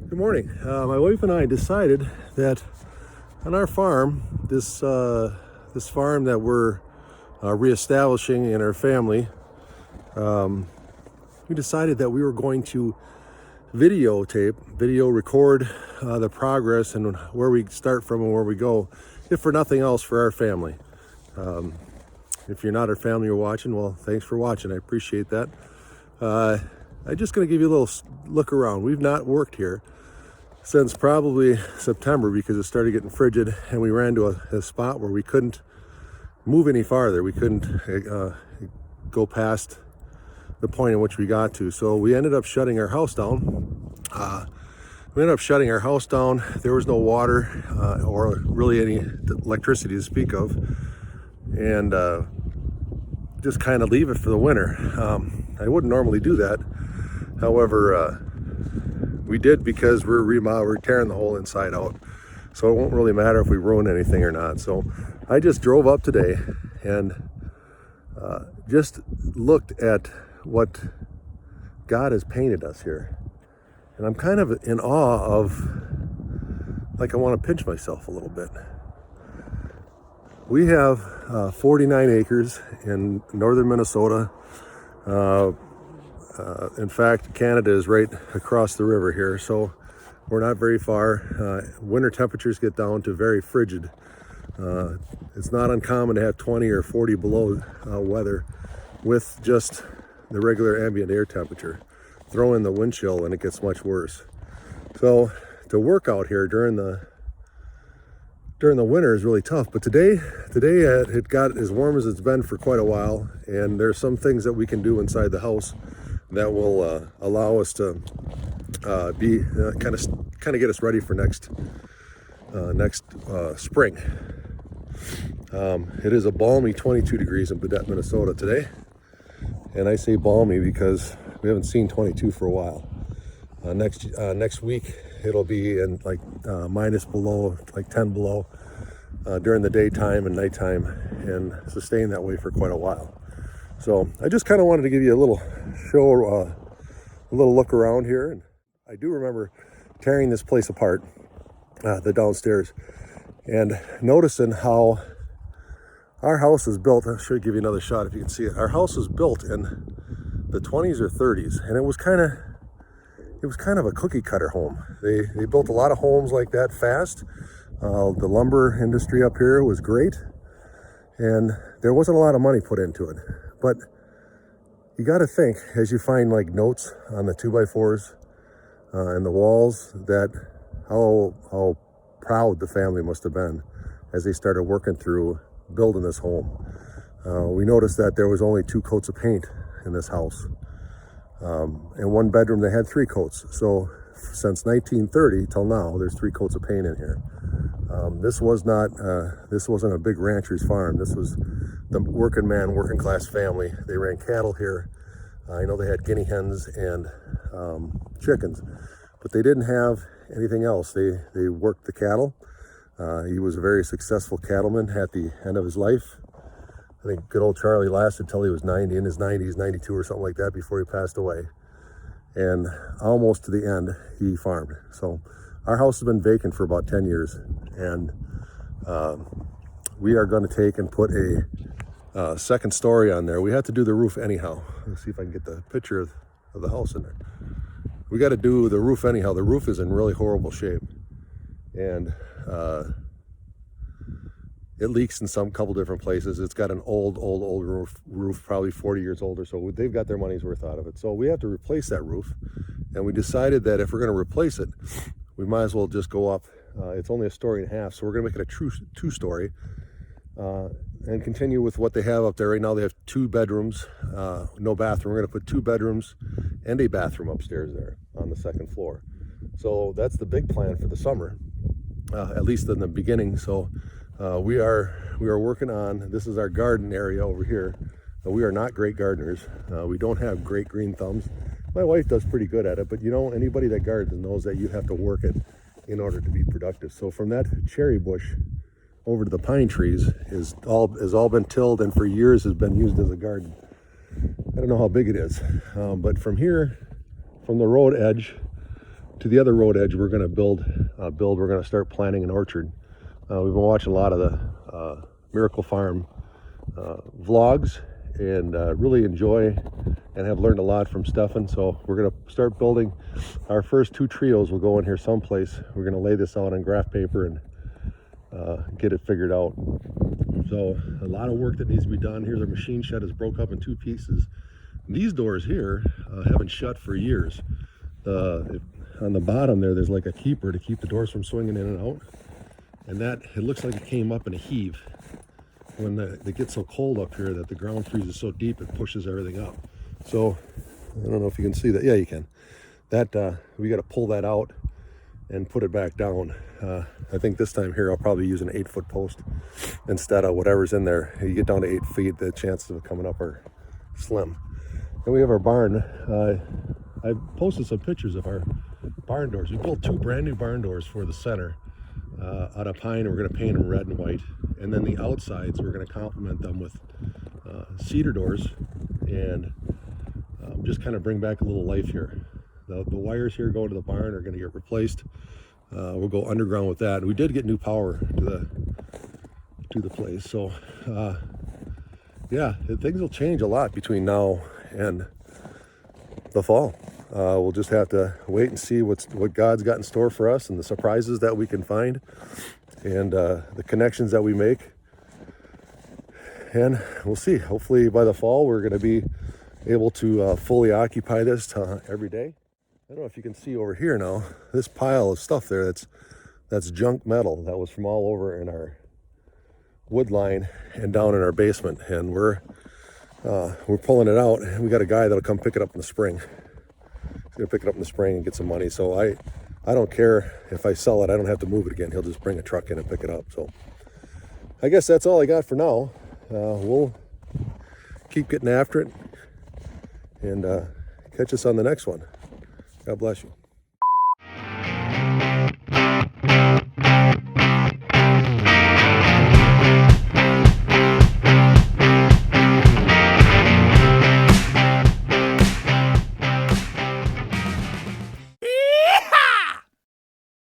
Good morning. My wife and I decided that on our farm, this farm that we're reestablishing in our family, we decided that we were going to video record the progress and where we start from and where we go, if for nothing else, for our family. If you're not our family you're watching, well, thanks for watching. I appreciate that. I'm just going to give you a little look around. We've not worked here since probably September because it started getting frigid, and we ran to a spot where we couldn't move any farther. We couldn't go past the point in which we got to. So we ended up shutting our house down. There was no water or really any electricity to speak of, and just kind of leave it for the winter. I wouldn't normally do that. However, we did because we're tearing the whole inside out. So it won't really matter if we ruin anything or not. So I just drove up today and just looked at what God has painted us here. And I'm kind of in awe of, like, I want to pinch myself a little bit. We have 49 acres in northern Minnesota. In fact, Canada is right across the river here, so we're not very far. Winter temperatures get down to very frigid. It's not uncommon to have 20 or 40 below weather with just the regular ambient air temperature. Throw in the wind chill and it gets much worse. So to work out here during the winter is really tough. But today it got as warm as it's been for quite a while, and there's some things that we can do inside the house that will allow us to be kind of get us ready for next spring. It is a balmy 22 degrees in Baudette, Minnesota today, and I say balmy because we haven't seen 22 for a while. Next week it'll be in like minus below, like 10 below during the daytime and nighttime, and sustain that way for quite a while. So I just kind of wanted to give you a little look around here. And I do remember tearing this place apart, the downstairs, and noticing how our house is built. I should give you another shot if you can see it. Our house was built in the 20s or 30s, and it was kind of a cookie cutter home. They built a lot of homes like that fast. The lumber industry up here was great, and there wasn't a lot of money put into it. But you got to think, as you find like notes on the 2x4s and the walls, that how proud the family must have been as they started working through building this home. We noticed that there was only 2 coats of paint in this house. In one bedroom they had 3 coats. So since 1930 till now, there's 3 coats of paint in here. This wasn't a big rancher's farm. This was the working class family. They ran cattle here. I know they had guinea hens and chickens, but they didn't have anything else. They worked the cattle. He was a very successful cattleman at the end of his life. I think good old Charlie lasted till he was 90, in his 90s, 92 or something like that, before he passed away. And almost to the end, he farmed. So our house has been vacant for about 10 years. And we are going to take and put a second story on there. We have to do the roof anyhow. Let's see if I can get the picture of the house in there. We got to do the roof anyhow. The roof is in really horrible shape. And it leaks in some couple different places. It's got an old roof, probably 40 years old or so. They've got their money's worth out of it. So we have to replace that roof. And we decided that if we're going to replace it, we might as well just go up. It's only a story and a half, so we're going to make it a true 2-story and continue with what they have up there. Right now they have 2 bedrooms, no bathroom. We're going to put 2 bedrooms and a bathroom upstairs there on the 2nd floor. So that's the big plan for the summer, at least in the beginning. So we are working on, this is our garden area over here. We are not great gardeners. We don't have great green thumbs. My wife does pretty good at it, but you know, anybody that gardens knows that you have to work it in order to be productive. So from that cherry bush over to the pine trees has all been tilled, and for years has been used as a garden. I don't know how big it is, but from here, from the road edge to the other road edge, we're going to we're going to start planting an orchard. We've been watching a lot of the Miracle Farm vlogs, and really enjoy and have learned a lot from Stefan. So we're going to start building our first 2 trios. Will go in here someplace. We're going to lay this out on graph paper and get it figured out. So a lot of work that needs to be done. Here's our machine shed. Is broke up in 2 pieces. These doors here haven't shut for years. On the bottom there's like a keeper to keep the doors from swinging in and out, and that it looks like it came up in a heave. When it gets so cold up here that the ground freezes so deep, it pushes everything up. So I don't know if you can see that. Yeah, you can. That we got to pull that out and put it back down. I think this time here I'll probably use an 8-foot post instead of whatever's in there. You get down to 8 feet, the chances of it coming up are slim. And we have our barn. I posted some pictures of our barn doors. We built 2 brand new barn doors for the center out of pine. We're going to paint them red and white, and then the outsides we're going to complement them with cedar doors, and just kind of bring back a little life here. The wires here going to the barn are going to get replaced. We'll go underground with that. We did get new power to the place, so yeah, things will change a lot between now and the fall. We'll just have to wait and see what God's got in store for us, and the surprises that we can find, and the connections that we make. And we'll see. Hopefully by the fall we're going to be able to fully occupy this every day. I don't know if you can see over here now, this pile of stuff there, that's junk metal that was from all over in our wood line and down in our basement, and we're pulling it out, and we got a guy that'll come pick it up in the spring. He's gonna pick it up in the spring and get some money. So I don't care if I sell it, I don't have to move it again. He'll just bring a truck in and pick it up. So I guess that's all I got for now. We'll keep getting after it, and catch us on the next one. God bless you.